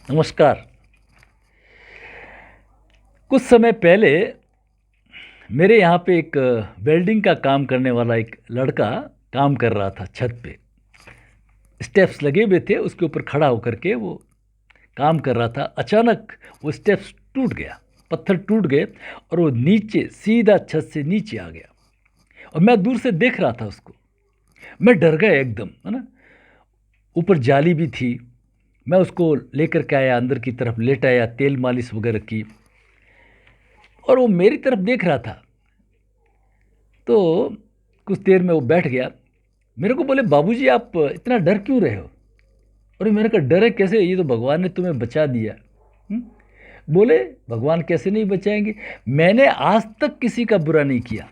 नमस्कार। कुछ समय पहले मेरे यहाँ पे एक वेल्डिंग का काम करने वाला एक लड़का काम कर रहा था छत पे। स्टेप्स लगे हुए थे, उसके ऊपर खड़ा होकर के वो काम कर रहा था। अचानक वो स्टेप्स टूट गया, पत्थर टूट गए और वो नीचे सीधा छत से नीचे आ गया। और मैं दूर से देख रहा था उसको। मैं डर गया एकदम, है ना। ऊपर जाली भी थी। मैं उसको लेकर के आया, अंदर की तरफ लेटाया, तेल मालिश वगैरह की, और वो मेरी तरफ देख रहा था। तो कुछ देर में वो बैठ गया। मेरे को बोले, बाबूजी आप इतना डर क्यों रहे हो? और मैंने कहा, डर है कैसे, ये तो भगवान ने तुम्हें बचा दिया। बोले, भगवान कैसे नहीं बचाएंगे, मैंने आज तक किसी का बुरा नहीं किया,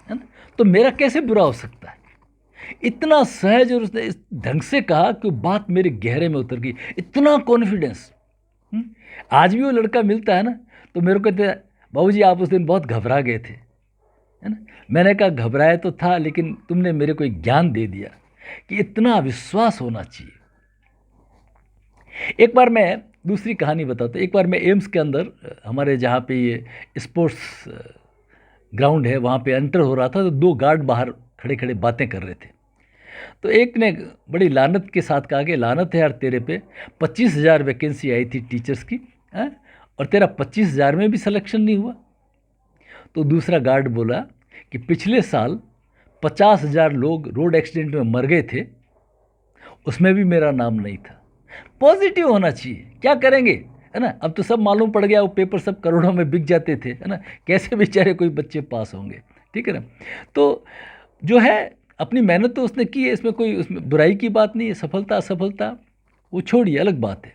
है ना, तो मेरा कैसे बुरा हो सकता है। इतना सहज, और उसने इस ढंग से कहा कि बात मेरे गहरे में उतर गई। इतना कॉन्फिडेंस। आज भी वो लड़का मिलता है ना, तो मेरे को कहते हैं, बाबूजी आप उस दिन बहुत घबरा गए थे, है ना। मैंने कहा, घबराया तो था, लेकिन तुमने मेरे को एक ज्ञान दे दिया कि इतना विश्वास होना चाहिए। एक बार मैं दूसरी कहानी बताता हूँ। एक बार मैं एम्स के अंदर, हमारे जहाँ पे ये स्पोर्ट्स ग्राउंड है, वहाँ पे एंटर हो रहा था, तो दो गार्ड बाहर खड़े खड़े बातें कर रहे थे। तो एक ने बड़ी लानत के साथ कहा कि लानत है यार तेरे पे, 25,000 वैकेंसी आई थी टीचर्स की, है? और तेरा 25,000 में भी सिलेक्शन नहीं हुआ। तो दूसरा गार्ड बोला कि पिछले साल 50,000 लोग रोड एक्सीडेंट में मर गए थे, उसमें भी मेरा नाम नहीं था। पॉजिटिव होना चाहिए। क्या करेंगे, है ना। अब तो सब मालूम पड़ गया, वो पेपर सब करोड़ों में बिक जाते थे, है ना। कैसे बेचारे कोई बच्चे पास होंगे, ठीक है ना। तो जो है, अपनी मेहनत तो उसने की है, इसमें कोई उसमें बुराई की बात नहीं है। सफलता असफलता वो छोड़िए, अलग बात है।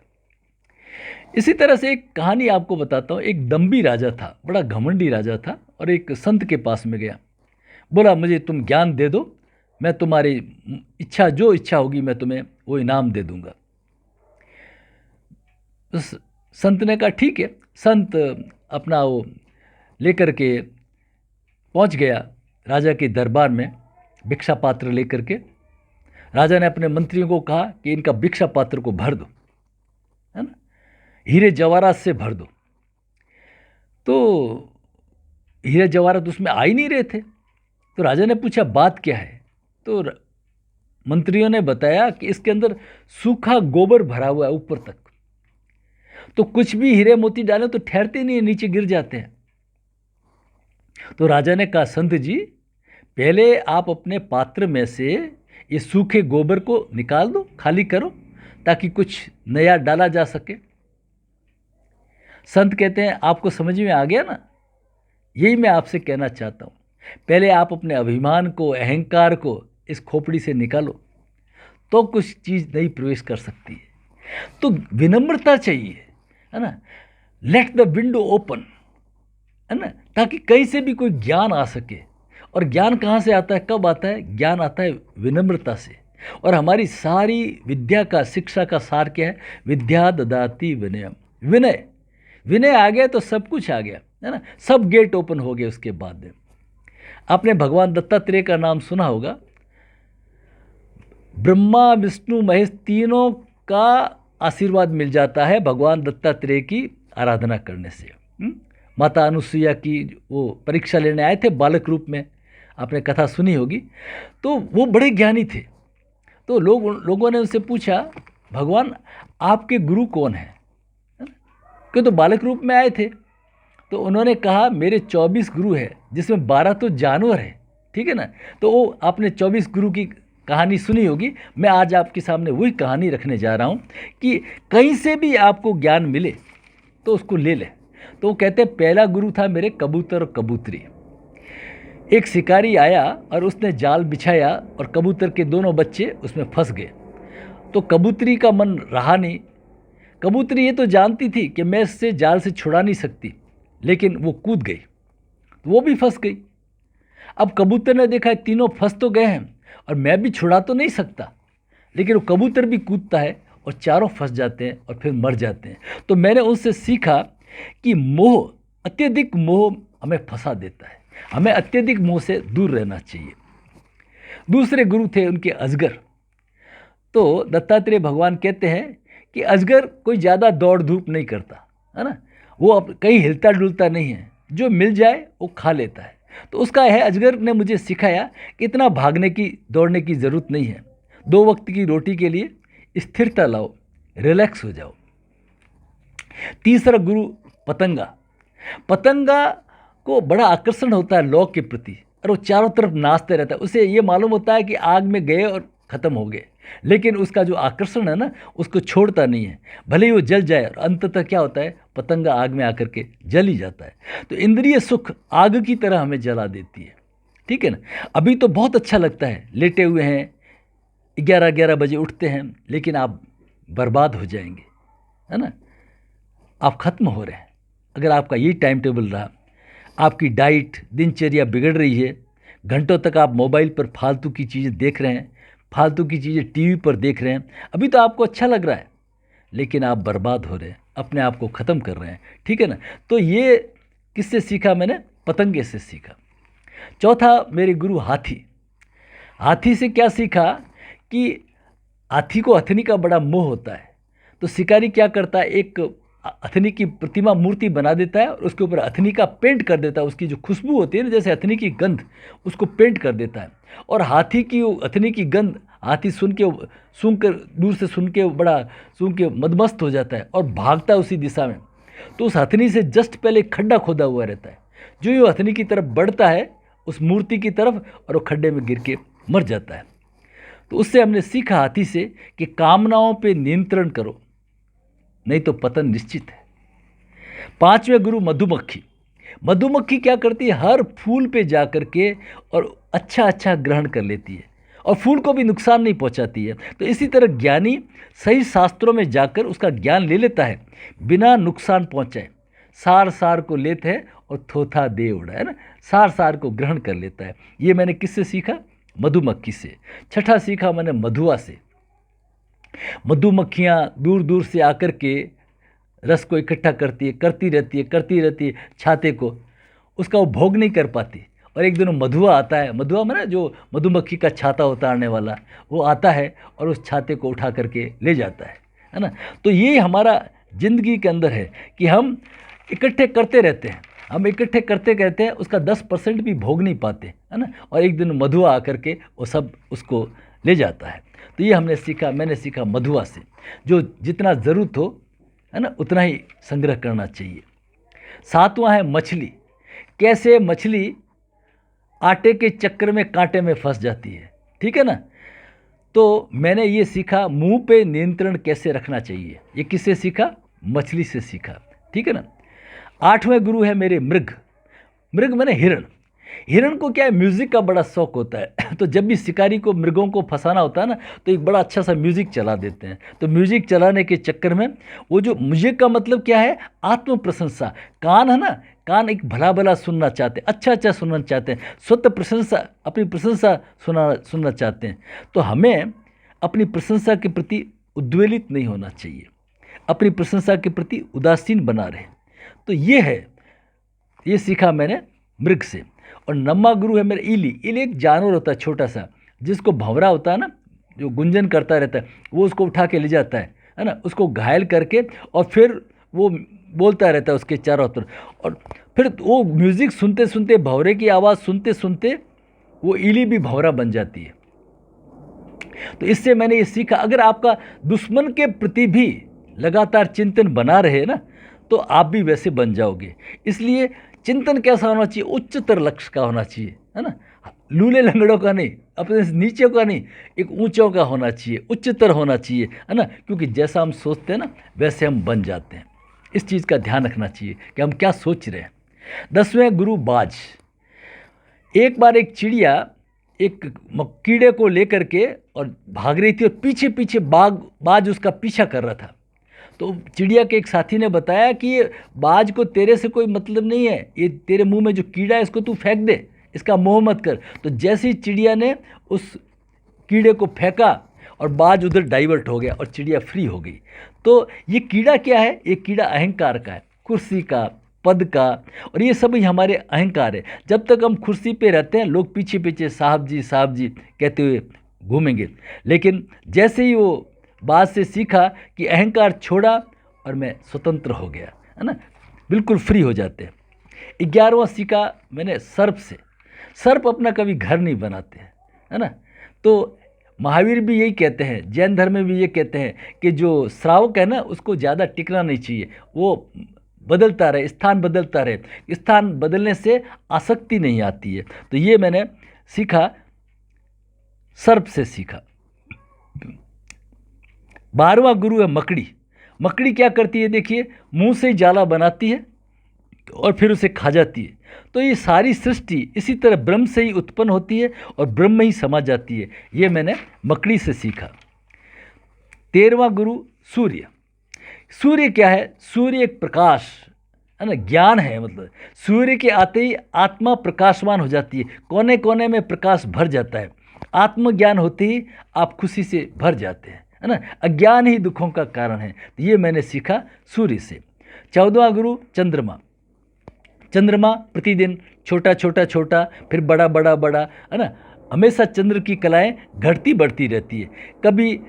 इसी तरह से एक कहानी आपको बताता हूँ। एक दम्भी राजा था, बड़ा घमंडी राजा था, और एक संत के पास में गया। बोला, मुझे तुम ज्ञान दे दो, मैं तुम्हारी इच्छा, जो इच्छा होगी मैं तुम्हें वो इनाम दे दूंगा। उस संत ने कहा, ठीक है। संत अपना वो लेकर के पहुंच गया राजा के दरबार में, भिक्षा पात्र लेकर के। राजा ने अपने मंत्रियों को कहा कि इनका भिक्षा पात्र को भर दो, है ना, हीरे जवाहरात से भर दो। तो हीरे जवाहरात उसमें आ ही नहीं रहे थे। तो राजा ने पूछा, बात क्या है? तो मंत्रियों ने बताया कि इसके अंदर सूखा गोबर भरा हुआ है ऊपर तक, तो कुछ भी हीरे मोती डालें तो ठहरते नहीं है, नीचे गिर जाते हैं। तो राजा ने कहा, संत जी पहले आप अपने पात्र में से ये सूखे गोबर को निकाल दो, खाली करो, ताकि कुछ नया डाला जा सके। संत कहते हैं, आपको समझ में आ गया ना, यही मैं आपसे कहना चाहता हूँ। पहले आप अपने अभिमान को, अहंकार को इस खोपड़ी से निकालो, तो कुछ चीज़ नई प्रवेश कर सकती है। तो विनम्रता चाहिए, है ना। लेट द विंडो ओपन, है ना, ताकि कहीं से भी कोई ज्ञान आ सके। और ज्ञान कहाँ से आता है, कब आता है? ज्ञान आता है विनम्रता से। और हमारी सारी विद्या का, शिक्षा का सार क्या है? विद्या ददाति विनयम। विनय, विनय आ गया तो सब कुछ आ गया, है ना। सब गेट ओपन हो गए उसके बाद में। आपने भगवान दत्तात्रेय का नाम सुना होगा। ब्रह्मा विष्णु महेश तीनों का आशीर्वाद मिल जाता है भगवान दत्तात्रेय की आराधना करने से। माता अनुसुईया की वो परीक्षा लेने आए थे बालक रूप में, आपने कथा सुनी होगी। तो वो बड़े ज्ञानी थे। तो लोगों ने उनसे पूछा, भगवान आपके गुरु कौन है? क्यों, तो बालक रूप में आए थे। तो उन्होंने कहा, मेरे 24 गुरु हैं, जिसमें 12 तो जानवर हैं, ठीक है ना। तो वो आपने 24 गुरु की कहानी सुनी होगी। मैं आज आपके सामने वही कहानी रखने जा रहा हूँ कि कहीं से भी आपको ज्ञान मिले तो उसको ले लें। तो वो कहते हैं, पहला गुरु था मेरे कबूतर और कबूतरी। एक शिकारी आया और उसने जाल बिछाया, और कबूतर के दोनों बच्चे उसमें फंस गए। तो कबूतरी का मन रहा नहीं। कबूतरी ये तो जानती थी कि मैं इससे जाल से छुड़ा नहीं सकती, लेकिन वो कूद गई, तो वो भी फंस गई। अब कबूतर ने देखा, तीनों फंस तो गए हैं और मैं भी छुड़ा तो नहीं सकता, लेकिन वो कबूतर भी कूदता है और चारों फंस जाते हैं और फिर मर जाते हैं। तो मैंने उससे सीखा कि मोह, अत्यधिक मोह हमें फंसा देता है। हमें अत्यधिक मोह से दूर रहना चाहिए। दूसरे गुरु थे उनके अजगर। तो दत्तात्रेय भगवान कहते हैं कि अजगर कोई ज़्यादा दौड़ धूप नहीं करता, है ना, वो कहीं हिलता डुलता नहीं है, जो मिल जाए वो खा लेता है। तो उसका है, अजगर ने मुझे सिखाया कि इतना भागने की दौड़ने की ज़रूरत नहीं है, 2 वक्त की रोटी के लिए स्थिरता लाओ, रिलैक्स हो जाओ। तीसरा गुरु पतंगा। पतंगा को बड़ा आकर्षण होता है लौ के प्रति, और वो चारों तरफ नाचते रहता है। उसे ये मालूम होता है कि आग में गए और ख़त्म हो गए, लेकिन उसका जो आकर्षण है ना, उसको छोड़ता नहीं है, भले ही वो जल जाए। और अंततः क्या होता है, पतंगा आग में आकर के जल ही जाता है। तो इंद्रिय सुख आग की तरह हमें जला देती है, ठीक है ना। अभी तो बहुत अच्छा लगता है, लेटे हुए हैं, 11-11 बजे उठते हैं, लेकिन आप बर्बाद हो जाएंगे, है ना, आप ख़त्म हो रहे हैं। अगर आपका यही टाइम टेबल रहा, आपकी डाइट दिनचर्या बिगड़ रही है, घंटों तक आप मोबाइल पर फालतू की चीज़ें देख रहे हैं, फालतू की चीज़ें टीवी पर देख रहे हैं, अभी तो आपको अच्छा लग रहा है, लेकिन आप बर्बाद हो रहे हैं, अपने आप को ख़त्म कर रहे हैं, ठीक है ना। तो ये किससे सीखा मैंने? पतंगे से सीखा। चौथा मेरे गुरु हाथी। हाथी से क्या सीखा कि हाथी को हथनी का बड़ा मोह होता है। तो शिकारी क्या करता है, एक हथनी की प्रतिमा मूर्ति बना देता है और उसके ऊपर हथनी का पेंट कर देता है। उसकी जो खुशबू होती है ना, जैसे हथनी की गंध, उसको पेंट कर देता है। और हाथी की हथनी की गंध हाथी सूंघ कर दूर से सुन के बड़ा सूंघ के मदमस्त हो जाता है और भागता है उसी दिशा में। तो उस हथनी से जस्ट पहले खड्डा खोदा हुआ रहता है, जो ये हथनी की तरफ बढ़ता है उस मूर्ति की तरफ, और वो खड्डे में गिर के मर जाता है। तो उससे हमने सीखा हाथी से कि कामनाओं पे नियंत्रण करो, नहीं तो पतन निश्चित है। पांचवें गुरु मधुमक्खी। मधुमक्खी क्या करती है, हर फूल पे जा कर के और अच्छा अच्छा ग्रहण कर लेती है और फूल को भी नुकसान नहीं पहुंचाती है। तो इसी तरह ज्ञानी सही शास्त्रों में जाकर उसका ज्ञान ले लेता है बिना नुकसान पहुंचाए। सार सार को लेते है और थोथा दे उड़ा, है ना, सार सार को ग्रहण कर लेता है। ये मैंने किससे सीखा? मधुमक्खी से। छठा सीखा मैंने मधुआ से। मधुमक्खियाँ दूर दूर से आकर के रस को इकट्ठा करती रहती है छाते को, उसका वो भोग नहीं कर पाती। और एक दिन मधुआ आता है, मधुआ माने जो मधुमक्खी का छाता उतारने वाला, वो आता है और उस छाते को उठा करके ले जाता है ना। तो ये हमारा ज़िंदगी के अंदर है कि हम इकट्ठे करते रहते हैं, हम इकट्ठे करते कहते हैं, उसका 10% भी भोग नहीं पाते, है ना। और एक दिन मधुआ आकर के वो सब उसको ले जाता है। तो ये मैंने सीखा मधुआ से, जो जितना ज़रूरत हो, है ना, उतना ही संग्रह करना चाहिए। सातवां है मछली। कैसे मछली आटे के चक्कर में कांटे में फंस जाती है, ठीक है ना। तो मैंने ये सीखा मुंह पे नियंत्रण कैसे रखना चाहिए। ये किससे सीखा? मछली से सीखा, ठीक है ना। आठवें गुरु है मेरे मृग। मृग माने हिरण। हिरण को क्या है, म्यूज़िक का बड़ा शौक होता है। तो जब भी शिकारी को मृगों को फंसाना होता है ना, तो एक बड़ा अच्छा सा म्यूज़िक चला देते हैं। तो म्यूज़िक चलाने के चक्कर में वो जो म्यूज़िक का मतलब क्या है, आत्म प्रशंसा। कान है ना, कान एक भला भला सुनना चाहते हैं, अच्छा अच्छा सुनना चाहते हैं, स्वतः प्रशंसा, अपनी प्रशंसा सुनना चाहते हैं। तो हमें अपनी प्रशंसा के प्रति उद्वेलित नहीं होना चाहिए, अपनी प्रशंसा के प्रति उदासीन बना रहे। तो ये सीखा मैंने मृग से। और नौवां गुरु है मेरा इली। इली एक जानवर होता है छोटा सा, जिसको भंवरा होता है ना, जो गुंजन करता रहता है, वो उसको उठा के ले जाता है ना, उसको घायल करके, और फिर वो बोलता रहता है उसके चारों तरफ। और फिर वो म्यूज़िक सुनते सुनते, भंवरे की आवाज़ सुनते सुनते वो इली भी भंवरा बन जाती है। तो इससे मैंने ये सीखा, अगर आपका दुश्मन के प्रति भी लगातार चिंतन बना रहे ना, तो आप भी वैसे बन जाओगे। इसलिए चिंतन कैसा होना चाहिए? उच्चतर लक्ष्य का होना चाहिए, है ना, लूले लंगड़ों का नहीं, अपने नीचे का नहीं, एक ऊंचों का होना चाहिए, उच्चतर होना चाहिए, है ना। क्योंकि जैसा हम सोचते हैं ना, वैसे हम बन जाते हैं। इस चीज़ का ध्यान रखना चाहिए कि हम क्या सोच रहे हैं। 10वें गुरु बाज। एक बार एक चिड़िया एक कीड़े को लेकर के और भाग रही थी, और पीछे पीछे बाज उसका पीछा कर रहा था। तो चिड़िया के एक साथी ने बताया कि ये बाज को तेरे से कोई मतलब नहीं है, ये तेरे मुंह में जो कीड़ा है इसको तू फेंक दे, इसका मोह मत कर। तो जैसे ही चिड़िया ने उस कीड़े को फेंका और बाज उधर डाइवर्ट हो गया और चिड़िया फ्री हो गई। तो ये कीड़ा क्या है? ये कीड़ा अहंकार का है, कुर्सी का, पद का, और ये सब हमारे अहंकार है। जब तक हम कुर्सी पे रहते हैं, लोग पीछे पीछे साहब जी कहते हुए घूमेंगे, लेकिन जैसे ही वो बाद से सीखा कि अहंकार छोड़ा और मैं स्वतंत्र हो गया, है ना, बिल्कुल फ्री हो जाते हैं। 11वां सीखा मैंने सर्प से। सर्प अपना कभी घर नहीं बनाते हैं, है ना। तो महावीर भी यही कहते हैं, जैन धर्म में भी ये कहते हैं कि जो श्रावक है ना उसको ज़्यादा टिकना नहीं चाहिए, वो बदलता रहे, स्थान बदलता रहे। स्थान बदलने से आसक्ति नहीं आती है। तो ये मैंने सीखा, सर्प से सीखा। 12वां गुरु है मकड़ी। मकड़ी क्या करती है, देखिए, मुंह से जाला बनाती है और फिर उसे खा जाती है। तो ये सारी सृष्टि इसी तरह ब्रह्म से ही उत्पन्न होती है और ब्रह्म में ही समा जाती है। ये मैंने मकड़ी से सीखा। 13वां गुरु सूर्य। सूर्य क्या है? सूर्य एक प्रकाश है ना, ज्ञान है। मतलब सूर्य के आते ही आत्मा प्रकाशवान हो जाती है, कोने कोने में प्रकाश भर जाता है। आत्मज्ञान होते ही आप खुशी से भर जाते हैं, है ना। अज्ञान ही दुखों का कारण है। तो ये मैंने सीखा सूर्य से। 14वां गुरु चंद्रमा। चंद्रमा प्रतिदिन छोटा छोटा छोटा, फिर बड़ा बड़ा बड़ा, है ना। हमेशा चंद्र की कलाएं घटती बढ़ती रहती है, कभी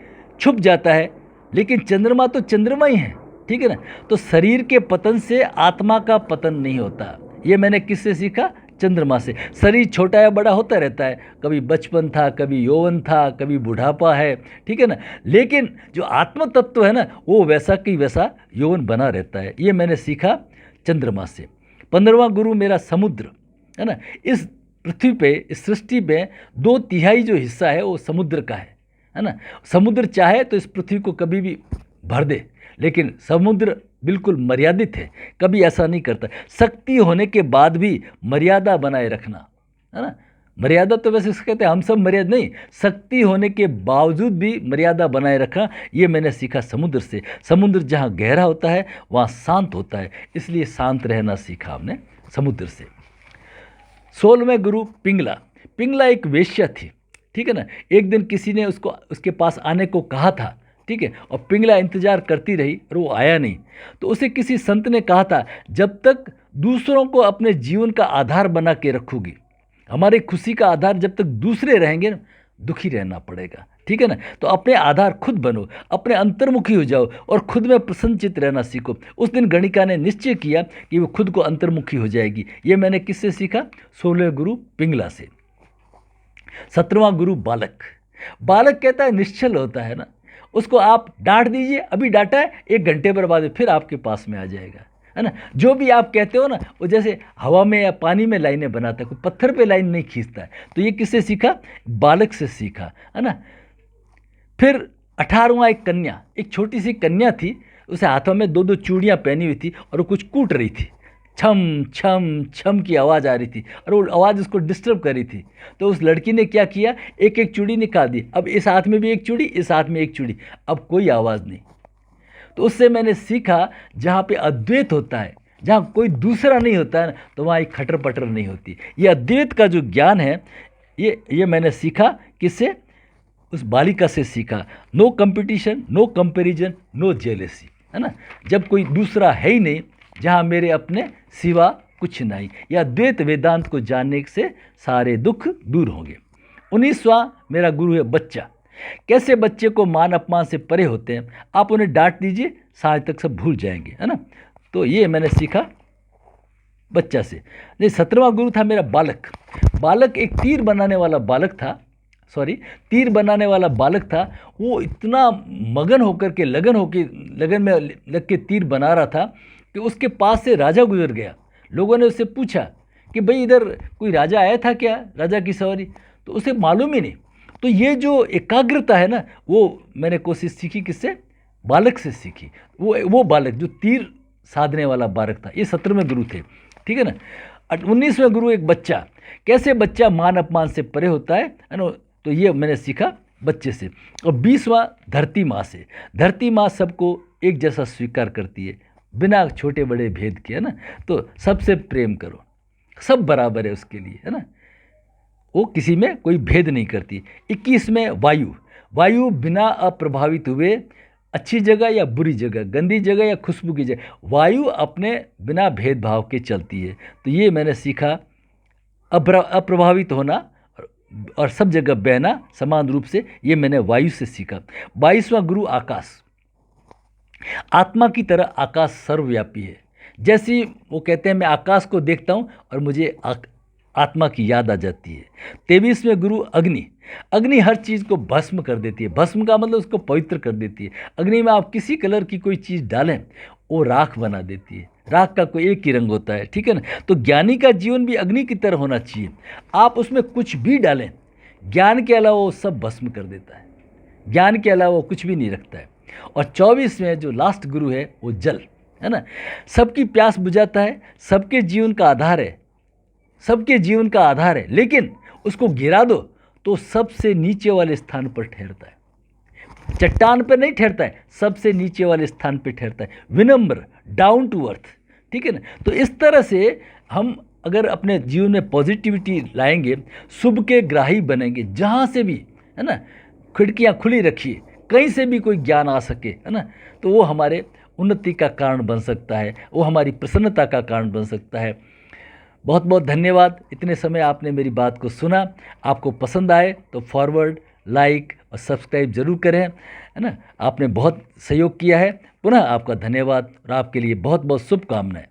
छुप जाता है, लेकिन चंद्रमा तो चंद्रमा ही है, ठीक है ना। तो शरीर के पतन से आत्मा का पतन नहीं होता। ये मैंने किससे सीखा? चंद्रमा से। शरीर छोटा या बड़ा होता रहता है, कभी बचपन था, कभी यौवन था, कभी बुढ़ापा है, ठीक है ना। लेकिन जो आत्म तत्व है ना, वो वैसा की वैसा यौवन बना रहता है। ये मैंने सीखा चंद्रमा से। 15वां गुरु मेरा समुद्र, है ना। इस पृथ्वी पे, इस सृष्टि में 2/3 जो हिस्सा है वो समुद्र का है ना। समुद्र चाहे तो इस पृथ्वी को कभी भी भर दे, लेकिन समुद्र बिल्कुल मर्यादित है, कभी ऐसा नहीं करता। शक्ति होने के बाद भी मर्यादा बनाए रखना, है ना। मर्यादा तो वैसे कहते हैं, हम सब मर्यादा नहीं, शक्ति होने के बावजूद भी मर्यादा बनाए रखा, ये मैंने सीखा समुद्र से। समुद्र जहाँ गहरा होता है वहाँ शांत होता है, इसलिए शांत रहना सीखा हमने समुद्र से। 16वें गुरु पिंगला। पिंगला एक वेश्या थी, ठीक है ना। एक दिन किसी ने उसके पास आने को कहा था, ठीक है, और पिंगला इंतजार करती रही और वो आया नहीं। तो उसे किसी संत ने कहा था, जब तक दूसरों को अपने जीवन का आधार बना के रखोगी, हमारी खुशी का आधार जब तक दूसरे रहेंगे ना, दुखी रहना पड़ेगा, ठीक है ना। तो अपने आधार खुद बनो, अपने अंतर्मुखी हो जाओ और खुद में प्रसन्नचित रहना सीखो। उस दिन गणिका ने निश्चय किया कि वो खुद को अंतर्मुखी हो जाएगी। ये मैंने किससे सीखा? 16वें गुरु पिंगला से। 17वां गुरु बालक। बालक कहता है निश्चल होता है ना, उसको आप डांट दीजिए, अभी डांटा है, 1 घंटे पर बाद फिर आपके पास में आ जाएगा, है ना। जो भी आप कहते हो ना, वो जैसे हवा में या पानी में लाइनें बनाता है, कोई पत्थर पे लाइन नहीं खींचता है। तो ये किससे सीखा? बालक से सीखा, है ना। फिर 18वां एक कन्या, एक छोटी सी कन्या थी, उसे हाथों में 2-2 चूड़ियाँ पहनी हुई थी और वो कुछ कूट रही थी। छम छम छम की आवाज़ आ रही थी और वो आवाज़ उसको डिस्टर्ब कर रही थी। तो उस लड़की ने क्या किया, एक एक चूड़ी निकाल दी। अब इस हाथ में भी एक चूड़ी, इस हाथ में एक चूड़ी, अब कोई आवाज़ नहीं। तो उससे मैंने सीखा, जहाँ पे अद्वैत होता है, जहाँ कोई दूसरा नहीं होता है ना, तो वहाँ एक खटर पटर नहीं होती। ये अद्वैत का जो ज्ञान है, ये मैंने सीखा किससे? उस बालिका से सीखा। No competition, no comparison, no jealousy, है ना। जब कोई दूसरा है ही नहीं, जहाँ मेरे अपने सिवा कुछ नहीं, या द्वैत वेदांत को जानने से सारे दुख दूर होंगे। 19वां मेरा गुरु है बच्चा। कैसे बच्चे को मान अपमान से परे होते हैं, आप उन्हें डांट दीजिए, साल तक सब भूल जाएंगे, है ना। तो ये मैंने सीखा बच्चा से। नहीं, 17वां गुरु था मेरा बालक। बालक एक तीर बनाने वाला बालक था, तीर बनाने वाला बालक था। वो इतना मगन होकर के, लगन में लग के तीर बना रहा था कि उसके पास से राजा गुजर गया। लोगों ने उससे पूछा कि भाई इधर कोई राजा आया था क्या, राजा की सवारी? तो उसे मालूम ही नहीं। तो ये जो एकाग्रता है ना, वो मैंने कोशिश सीखी किससे? बालक से सीखी। वो बालक जो तीर साधने वाला बालक था। ये 17वें गुरु थे, ठीक है ना। 19वें गुरु एक बच्चा। कैसे बच्चा मान अपमान से परे होता है ना, तो ये मैंने सीखा बच्चे से। और 20वां धरती माँ से। धरती माँ सबको एक जैसा स्वीकार करती है, बिना छोटे बड़े भेद के, है ना। तो सबसे प्रेम करो, सब बराबर है उसके लिए, है ना। वो किसी में कोई भेद नहीं करती। 21वें वायु। वायु बिना अप्रभावित हुए, अच्छी जगह या बुरी जगह, गंदी जगह या खुशबू की जगह, वायु अपने बिना भेदभाव के चलती है। तो ये मैंने सीखा, अप्रभावित होना, और सब जगह बहना समान रूप से, ये मैंने वायु से सीखा। 22वां गुरु आकाश। आत्मा की तरह आकाश सर्वव्यापी है। जैसे ही वो कहते हैं मैं आकाश को देखता हूँ और मुझे आत्मा की याद आ जाती है। 23वें गुरु अग्नि। अग्नि हर चीज़ को भस्म कर देती है। भस्म का मतलब उसको पवित्र कर देती है। अग्नि में आप किसी कलर की कोई चीज़ डालें, वो राख बना देती है। राख का कोई एक ही रंग होता है, ठीक है ना। तो ज्ञानी का जीवन भी अग्नि की तरह होना चाहिए। आप उसमें कुछ भी डालें, ज्ञान के अलावा वो सब भस्म कर देता है। ज्ञान के अलावा वो कुछ भी नहीं रखता है। और 24वें जो लास्ट गुरु है वो जल है ना। सबकी प्यास बुझाता है, सबके जीवन का आधार है, सबके जीवन का आधार है। लेकिन उसको गिरा दो तो सबसे नीचे वाले स्थान पर ठहरता है। चट्टान पर नहीं ठहरता है, सबसे नीचे वाले स्थान पर ठहरता है। विनम्र, डाउन टू अर्थ, ठीक है ना। तो इस तरह से हम अगर अपने जीवन में पॉजिटिविटी लाएंगे, शुभ के ग्राही बनेंगे, जहाँ से भी है ना, खिड़कियाँ खुली रखिए, कहीं से भी कोई ज्ञान आ सके है ना, तो वो हमारे उन्नति का कारण बन सकता है, वो हमारी प्रसन्नता का कारण बन सकता है। बहुत बहुत धन्यवाद, इतने समय आपने मेरी बात को सुना। आपको पसंद आए तो फॉरवर्ड, लाइक और सब्सक्राइब जरूर करें, है ना। आपने बहुत सहयोग किया है। पुनः आपका धन्यवाद और आपके लिए बहुत बहुत शुभकामनाएं।